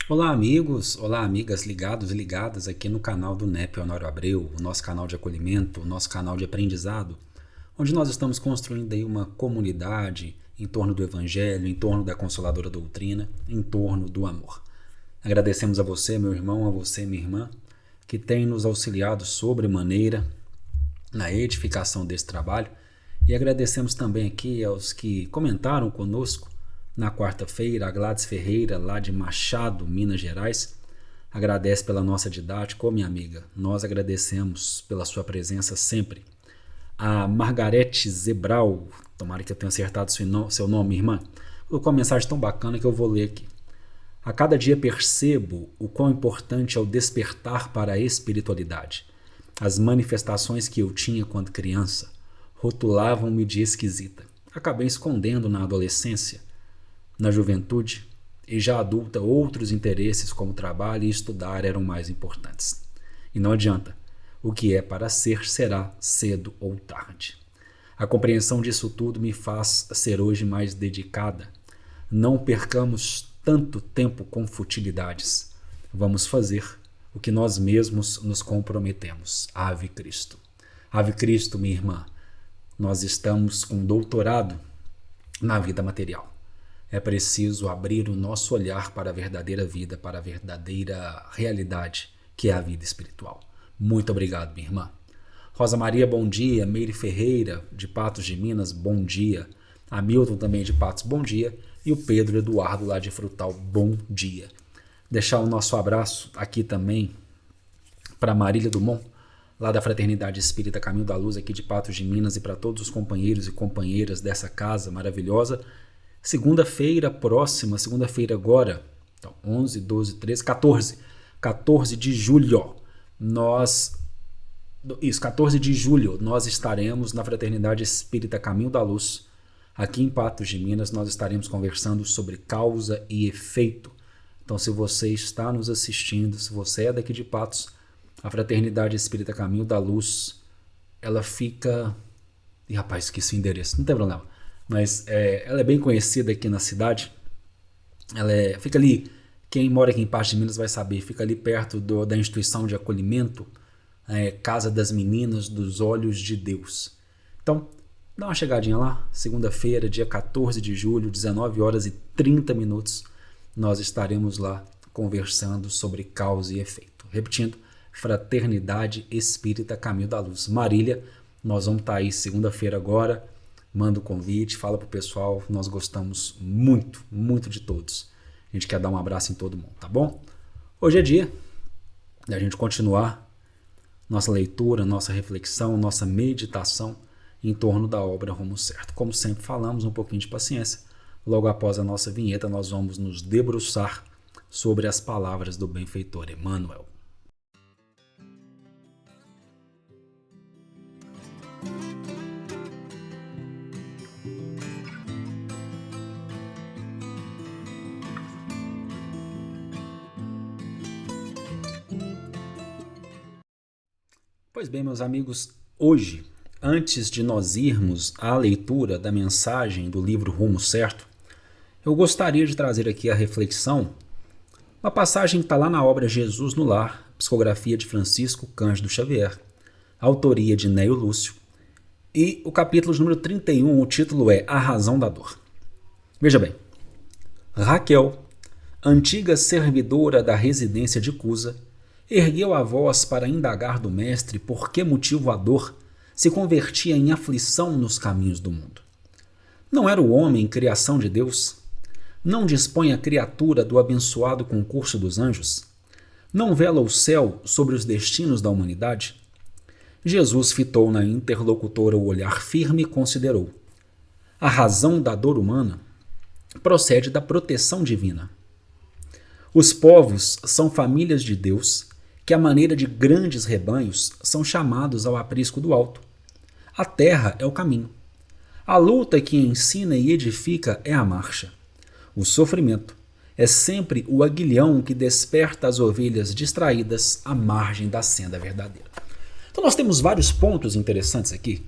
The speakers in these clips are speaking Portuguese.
Olá, amigos, olá, amigas ligados e ligadas aqui no canal do NEP Honório Abreu, o nosso canal de acolhimento, o nosso canal de aprendizado, onde nós estamos construindo aí uma comunidade em torno do Evangelho, em torno da Consoladora Doutrina, em torno do amor. Agradecemos a você, meu irmão, a você, minha irmã, que tem nos auxiliado sobremaneira na edificação desse trabalho, e agradecemos também aqui aos que comentaram conosco na quarta-feira, a Gladys Ferreira, lá de Machado, Minas Gerais, agradece pela nossa didática. Ô, minha amiga, nós agradecemos pela sua presença sempre. A Margarete Zebral, tomara que eu tenha acertado seu nome, irmã, colocou uma mensagem tão bacana que eu vou ler aqui. A cada dia percebo o quão importante é o despertar para a espiritualidade. As manifestações que eu tinha quando criança rotulavam-me de esquisita. Acabei escondendo na adolescência, na juventude e já adulta, outros interesses como trabalho e estudar eram mais importantes. E não adianta. O que é para ser, será cedo ou tarde. A compreensão disso tudo me faz ser hoje mais dedicada. Não percamos tanto tempo com futilidades. Vamos fazer o que nós mesmos nos comprometemos. Ave Cristo. Ave Cristo, minha irmã. Nós estamos com doutorado na vida material. É preciso abrir o nosso olhar para a verdadeira vida, para a verdadeira realidade, que é a vida espiritual. Muito obrigado, minha irmã. Rosa Maria, bom dia. Meire Ferreira, de Patos de Minas, bom dia. Hamilton, também de Patos, bom dia. E o Pedro Eduardo, lá de Frutal, bom dia. Deixar o nosso abraço aqui também para Marília Dumont, lá da Fraternidade Espírita Caminho da Luz, aqui de Patos de Minas, e para todos os companheiros e companheiras dessa casa maravilhosa. Segunda-feira próxima, segunda-feira agora, então 11, 12, 13, 14 de julho, 14 de julho, nós estaremos na Fraternidade Espírita Caminho da Luz, aqui em Patos de Minas. Nós estaremos conversando sobre causa e efeito. Então, se você está nos assistindo, se você é daqui de Patos, a Fraternidade Espírita Caminho da Luz, ela fica... Ih, rapaz, esqueci o endereço, não tem problema. Mas ela é bem conhecida aqui na cidade. Fica ali, quem mora aqui em Patos de Minas vai saber, fica ali perto da instituição de acolhimento, Casa das Meninas dos Olhos de Deus. Então, dá uma chegadinha lá, segunda-feira, dia 14 de julho, 19 horas e 30 minutos, nós estaremos lá conversando sobre causa e efeito. Repetindo, Fraternidade Espírita Caminho da Luz. Marília, nós vamos estar aí segunda-feira agora. Manda o convite, fala pro pessoal, nós gostamos muito, muito de todos. A gente quer dar um abraço em todo mundo, tá bom? Hoje é dia da gente continuar nossa leitura, nossa reflexão, nossa meditação em torno da obra Rumo Certo. Como sempre falamos, um pouquinho de paciência. Logo após a nossa vinheta, nós vamos nos debruçar sobre as palavras do benfeitor Emmanuel. Pois bem, meus amigos, hoje, antes de nós irmos à leitura da mensagem do livro Rumo Certo, eu gostaria de trazer aqui a reflexão, uma passagem que está lá na obra Jesus no Lar, psicografia de Francisco Cândido Xavier, autoria de Neio Lúcio, e o capítulo de número 31, o título é A Razão da Dor. Veja bem, Raquel, antiga servidora da residência de Cusa, ergueu a voz para indagar do mestre por que motivo a dor se convertia em aflição nos caminhos do mundo. Não era o homem criação de Deus? Não dispõe a criatura do abençoado concurso dos anjos? Não vela o céu sobre os destinos da humanidade? Jesus fitou na interlocutora o olhar firme e considerou. A razão da dor humana procede da proteção divina. Os povos são famílias de Deus que, à maneira de grandes rebanhos, são chamados ao aprisco do alto. A terra é o caminho. A luta que ensina e edifica é a marcha. O sofrimento é sempre o aguilhão que desperta as ovelhas distraídas à margem da senda verdadeira. Então nós temos vários pontos interessantes aqui.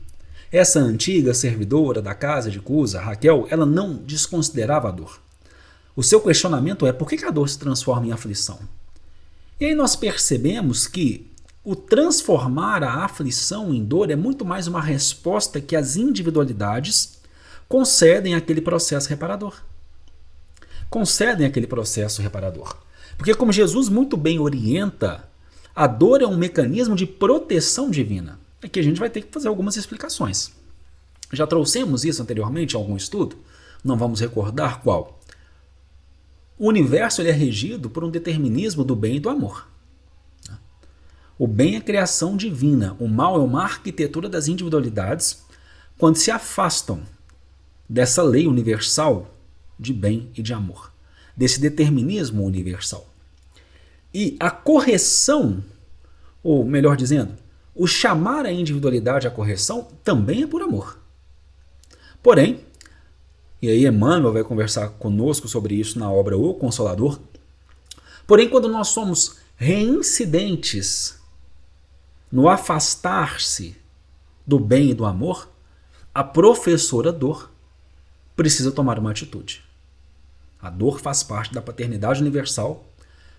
Essa antiga servidora da casa de Cusa, Raquel, ela não desconsiderava a dor. O seu questionamento é: por que a dor se transforma em aflição? E aí nós percebemos que o transformar a aflição em dor é muito mais uma resposta que as individualidades concedem àquele processo reparador. Concedem aquele processo reparador. Porque, como Jesus muito bem orienta, a dor é um mecanismo de proteção divina. Aqui a gente vai ter que fazer algumas explicações. Já trouxemos isso anteriormente em algum estudo? Não vamos recordar qual. O universo ele é regido por um determinismo do bem e do amor. O bem é criação divina, o mal é uma arquitetura das individualidades quando se afastam dessa lei universal de bem e de amor, desse determinismo universal. E a correção, ou melhor dizendo, o chamar a individualidade à correção também é por amor. Porém, e aí Emmanuel vai conversar conosco sobre isso na obra O Consolador, porém quando nós somos reincidentes no afastar-se do bem e do amor, a professora dor precisa tomar uma atitude. A dor faz parte da paternidade universal,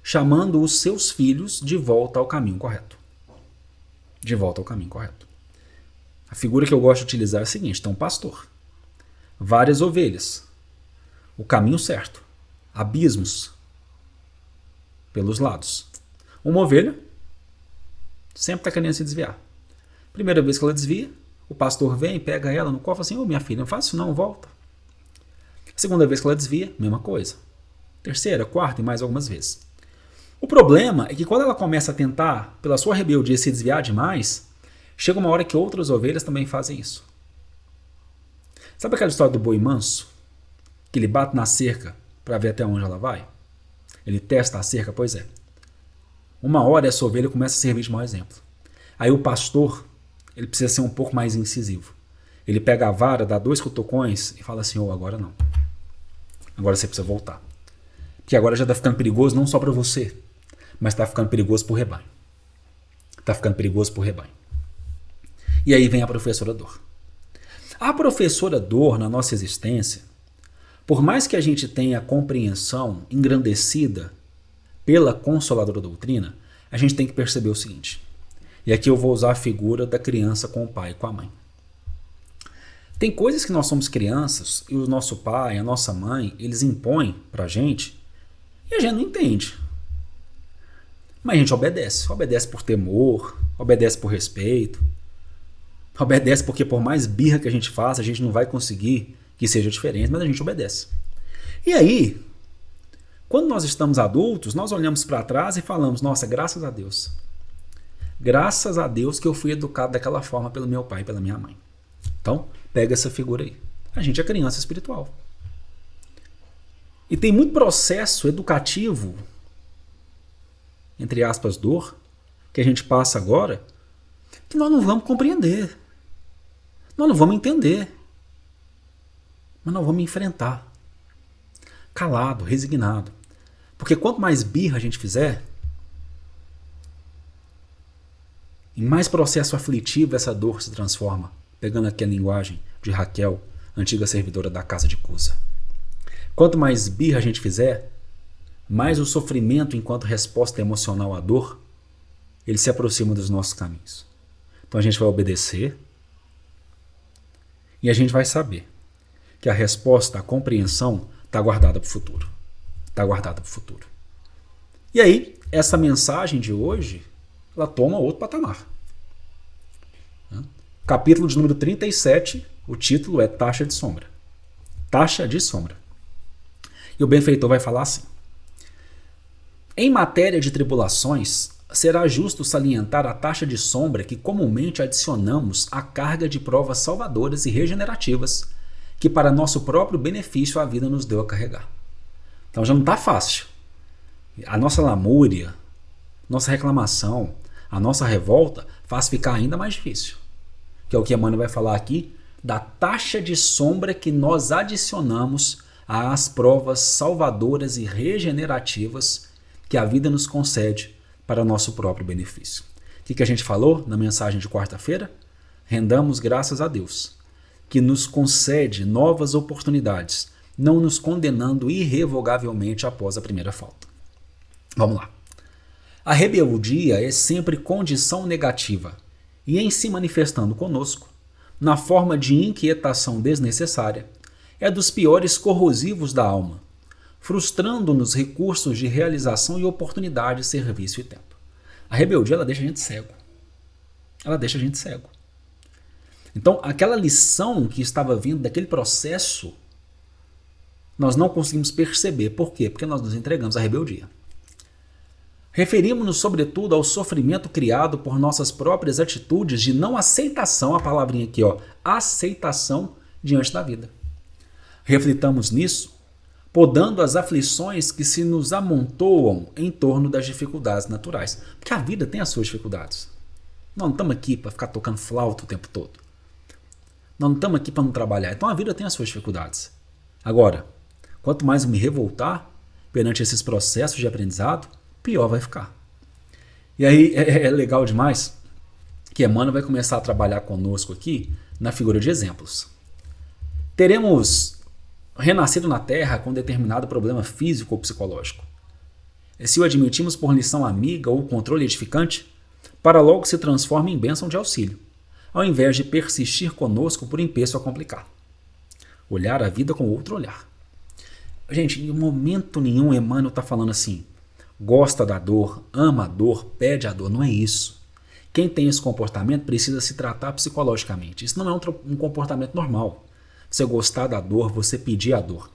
chamando os seus filhos de volta ao caminho correto. De volta ao caminho correto. A figura que eu gosto de utilizar é a seguinte: tem um pastor, várias ovelhas, o caminho certo, abismos pelos lados. Uma ovelha sempre está querendo se desviar. Primeira vez que ela desvia, o pastor vem, pega ela no colo e fala assim: ô minha filha, não faça isso não, volta. Segunda vez que ela desvia, mesma coisa. Terceira, quarta e mais algumas vezes. O problema é que quando ela começa a tentar, pela sua rebeldia, se desviar demais, chega uma hora que outras ovelhas também fazem isso. Sabe aquela história do boi manso? Que ele bate na cerca para ver até onde ela vai? Ele testa a cerca? Pois é. Uma hora essa ovelha começa a servir de mau exemplo. Aí o pastor, ele precisa ser um pouco mais incisivo. Ele pega a vara, dá 2 cutucões e fala assim: agora não. Agora você precisa voltar. Porque agora já está ficando perigoso não só para você, mas está ficando perigoso para o rebanho. Está ficando perigoso para o rebanho. E aí vem a professora dor. A professora dor na nossa existência, por mais que a gente tenha a compreensão engrandecida pela consoladora doutrina, a gente tem que perceber o seguinte. E aqui eu vou usar a figura da criança com o pai e com a mãe. Tem coisas que nós somos crianças e o nosso pai, a nossa mãe, eles impõem pra gente e a gente não entende. Mas a gente obedece. Obedece por temor, obedece por respeito, obedece porque por mais birra que a gente faça, a gente não vai conseguir que seja diferente, mas a gente obedece. E aí, quando nós estamos adultos, nós olhamos para trás e falamos: nossa, graças a Deus. Graças a Deus que eu fui educado daquela forma pelo meu pai e pela minha mãe. Então, pega essa figura aí. A gente é criança espiritual. E tem muito processo educativo, entre aspas, dor, que a gente passa agora, que nós não vamos compreender. Nós não vamos entender. Mas nós vamos enfrentar. Calado, resignado. Porque quanto mais birra a gente fizer, em mais processo aflitivo essa dor se transforma. Pegando aqui a linguagem de Raquel, antiga servidora da casa de Cusa. Quanto mais birra a gente fizer, mais o sofrimento enquanto resposta emocional à dor, ele se aproxima dos nossos caminhos. Então a gente vai obedecer e a gente vai saber que a resposta, a compreensão está guardada para o futuro. Está guardada para o futuro. E aí, essa mensagem de hoje, ela toma outro patamar. Capítulo de número 37, o título é Taxa de Sombra. Taxa de Sombra. E o benfeitor vai falar assim: em matéria de tribulações, será justo salientar a taxa de sombra que comumente adicionamos à carga de provas salvadoras e regenerativas que para nosso próprio benefício a vida nos deu a carregar. Então já não está fácil. A nossa lamúria, nossa reclamação, a nossa revolta faz ficar ainda mais difícil. Que é o que Emmanuel vai falar aqui, da taxa de sombra que nós adicionamos às provas salvadoras e regenerativas que a vida nos concede para nosso próprio benefício. O que a gente falou na mensagem de quarta-feira? Rendamos graças a Deus, que nos concede novas oportunidades não nos condenando irrevogavelmente após a primeira falta. Vamos lá. A rebeldia é sempre condição negativa e, em se manifestando conosco, na forma de inquietação desnecessária, é dos piores corrosivos da alma, frustrando-nos recursos de realização e oportunidade, serviço e tempo. A rebeldia, ela deixa a gente cego. Ela deixa a gente cego. Então, aquela lição que estava vindo daquele processo, nós não conseguimos perceber. Por quê? Porque nós nos entregamos à rebeldia. Referimos-nos, sobretudo, ao sofrimento criado por nossas próprias atitudes de não aceitação, a palavrinha aqui, aceitação diante da vida. Reflitamos nisso, podando as aflições que se nos amontoam em torno das dificuldades naturais. Porque a vida tem as suas dificuldades. Nós não estamos aqui para ficar tocando flauta o tempo todo. Nós não estamos aqui para não trabalhar. Então a vida tem as suas dificuldades. Agora, quanto mais eu me revoltar perante esses processos de aprendizado, pior vai ficar. E aí é legal demais que Emmanuel vai começar a trabalhar conosco aqui na figura de exemplos. Teremos renascido na Terra com determinado problema físico ou psicológico. Se o admitimos por lição amiga ou controle edificante, para logo se transforma em bênção de auxílio, ao invés de persistir conosco por empeço a complicar. Olhar a vida com outro olhar. Gente, em momento nenhum Emmanuel está falando assim, gosta da dor, ama a dor, pede a dor. Não é isso. Quem tem esse comportamento precisa se tratar psicologicamente. Isso não é um comportamento normal. Você gostar da dor, você pedir a dor.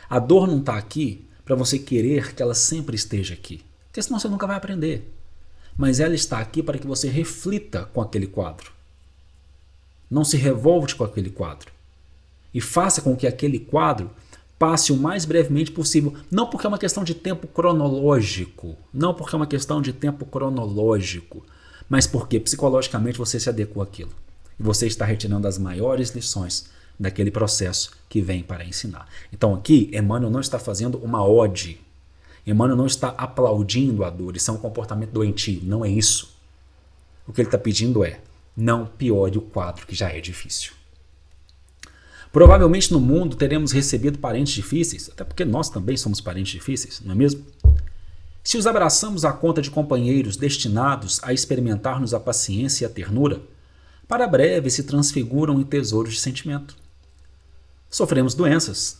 A dor não está aqui para você querer que ela sempre esteja aqui, porque senão você nunca vai aprender. Mas ela está aqui para que você reflita com aquele quadro. Não se revolte com aquele quadro. E faça com que aquele quadro passe o mais brevemente possível. Não porque é uma questão de tempo cronológico. Não porque é uma questão de tempo cronológico. Mas porque psicologicamente você se adequou àquilo. E você está retirando as maiores lições daquele processo que vem para ensinar. Então aqui, Emmanuel não está fazendo uma ode. Emmanuel não está aplaudindo a dor. Isso é um comportamento doentio. Não é isso. O que ele está pedindo é, não piore o quadro que já é difícil. Provavelmente no mundo teremos recebido parentes difíceis, até porque nós também somos parentes difíceis, não é mesmo? Se os abraçamos à conta de companheiros destinados a experimentar-nos a paciência e a ternura, para breve se transfiguram em tesouros de sentimento. Sofremos doenças.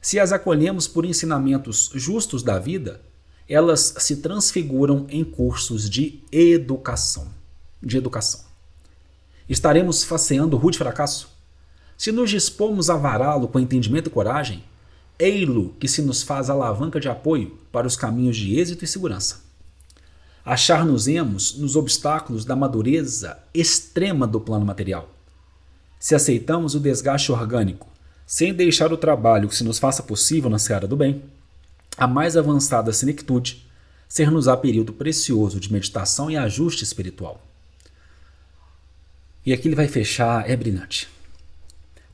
Se as acolhemos por ensinamentos justos da vida, elas se transfiguram em cursos de educação. Estaremos faceando rude fracasso? Se nos dispomos a vará-lo com entendimento e coragem, ei-lo que se nos faz alavanca de apoio para os caminhos de êxito e segurança. Achar-nos-emos nos obstáculos da madureza extrema do plano material. Se aceitamos o desgaste orgânico, sem deixar o trabalho que se nos faça possível na seara do bem, a mais avançada senectude ser-nos-á período precioso de meditação e ajuste espiritual. E aqui ele vai fechar, é brilhante.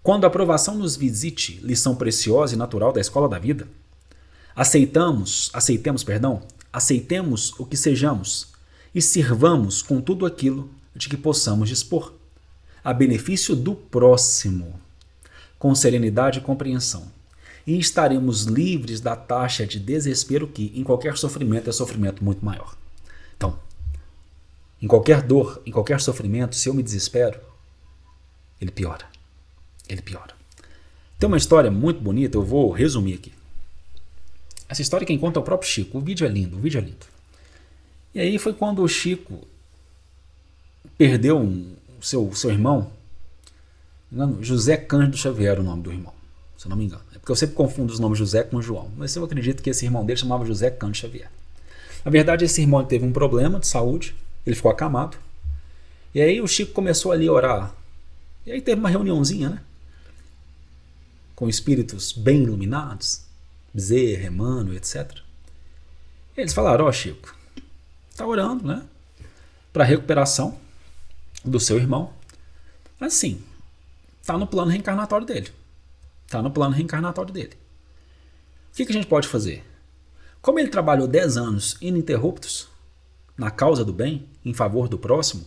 Quando a aprovação nos visite, lição preciosa e natural da escola da vida, aceitemos o que sejamos e sirvamos com tudo aquilo de que possamos dispor, a benefício do próximo, com serenidade e compreensão, e estaremos livres da taxa de desespero que, em qualquer sofrimento, é sofrimento muito maior. Então, em qualquer dor, em qualquer sofrimento, se eu me desespero, ele piora. Ele piora. Tem uma história muito bonita, eu vou resumir aqui. Essa história quem conta é o próprio Chico. O vídeo é lindo. E aí foi quando o Chico perdeu seu irmão, José Cândido Xavier era o nome do irmão, se eu não me engano. É porque eu sempre confundo os nomes José com João, mas eu acredito que esse irmão dele chamava José Cândido Xavier. Na verdade, esse irmão teve um problema de saúde, ele ficou acamado, e aí o Chico começou ali a orar. E aí teve uma reuniãozinha, né? Com espíritos bem iluminados, Bezerra, Emmanuel, etc. E eles falaram, Chico, está orando, né? Para a recuperação do seu irmão. Mas sim, está no plano reencarnatório dele. O que a gente pode fazer? Como ele trabalhou 10 anos ininterruptos na causa do bem, em favor do próximo,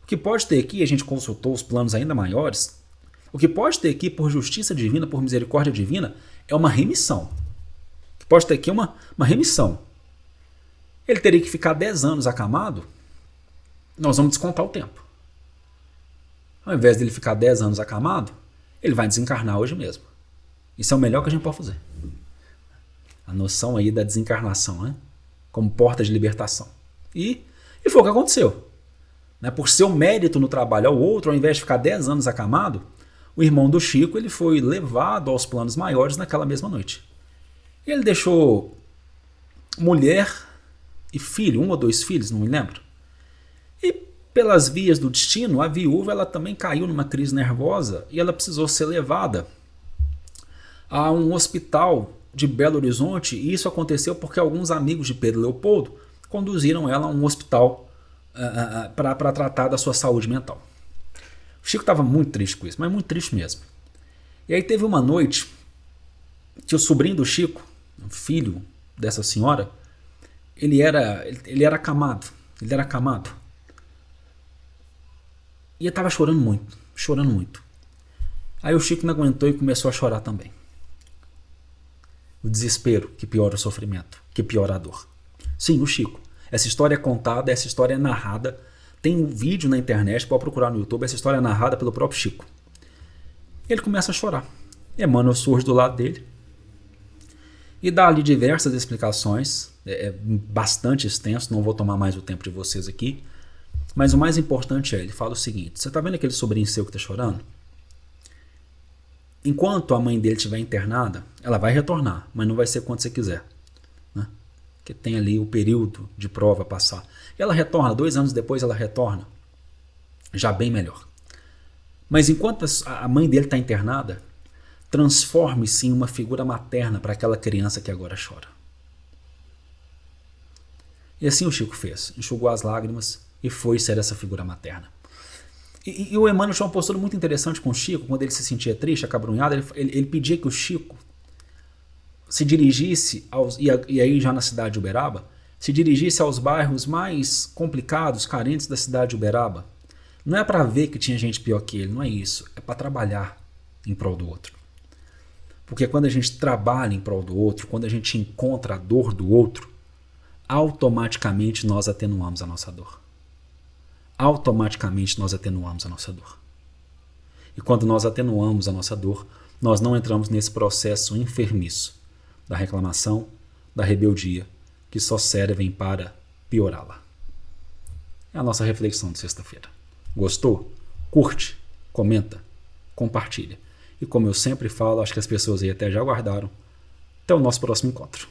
o que pode ter aqui, a gente consultou os planos ainda maiores, o que pode ter aqui por justiça divina, por misericórdia divina, é uma remissão. Pode ter aqui uma remissão. Ele teria que ficar 10 anos acamado, nós vamos descontar o tempo. Ao invés dele ficar 10 anos acamado, ele vai desencarnar hoje mesmo. Isso é o melhor que a gente pode fazer. A noção aí da desencarnação, né? Como porta de libertação. E foi o que aconteceu. Né? Por seu mérito no trabalho ao outro, ao invés de ficar 10 anos acamado, o irmão do Chico ele foi levado aos planos maiores naquela mesma noite. Ele deixou mulher e filho, 1 ou 2 filhos, não me lembro. E pelas vias do destino, a viúva ela também caiu numa crise nervosa e ela precisou ser levada a um hospital de Belo Horizonte, e isso aconteceu porque alguns amigos de Pedro Leopoldo conduziram ela a um hospital para tratar da sua saúde mental. O Chico estava muito triste com isso, mas muito triste mesmo. E aí teve uma noite que o sobrinho do Chico, filho dessa senhora, ele era acamado. Ele era acamado. E ele estava chorando muito, chorando muito. Aí o Chico não aguentou e começou a chorar também. O desespero que piora o sofrimento, que piora a dor. Sim, o Chico. Essa história é contada, essa história é narrada. Tem um vídeo na internet, pode procurar no YouTube, essa história é narrada pelo próprio Chico. Ele começa a chorar. Emmanuel surge do lado dele e dá ali diversas explicações, é bastante extenso, não vou tomar mais o tempo de vocês aqui, mas o mais importante ele fala o seguinte: você está vendo aquele sobrinho seu que está chorando? Enquanto a mãe dele estiver internada, ela vai retornar, mas não vai ser quando você quiser, né? Porque tem ali o período de prova a passar. E ela retorna, 2 anos depois ela retorna, já bem melhor. Mas enquanto a mãe dele está internada, transforme-se em uma figura materna para aquela criança que agora chora. E assim o Chico fez, enxugou as lágrimas e foi ser essa figura materna. E o Emmanuel tinha uma postura muito interessante com o Chico, quando ele se sentia triste, acabrunhado, ele pedia que o Chico se dirigisse, e aí já na cidade de Uberaba, se dirigisse aos bairros mais complicados, carentes da cidade de Uberaba. Não é para ver que tinha gente pior que ele, não é isso, é para trabalhar em prol do outro. Porque quando a gente trabalha em prol do outro, quando a gente encontra a dor do outro, automaticamente nós atenuamos a nossa dor. Automaticamente nós atenuamos a nossa dor. E quando nós atenuamos a nossa dor, nós não entramos nesse processo enfermiço da reclamação, da rebeldia, que só servem para piorá-la. É a nossa reflexão de sexta-feira. Gostou? Curte, comenta, compartilha. E como eu sempre falo, acho que as pessoas aí até já aguardaram. Até o nosso próximo encontro.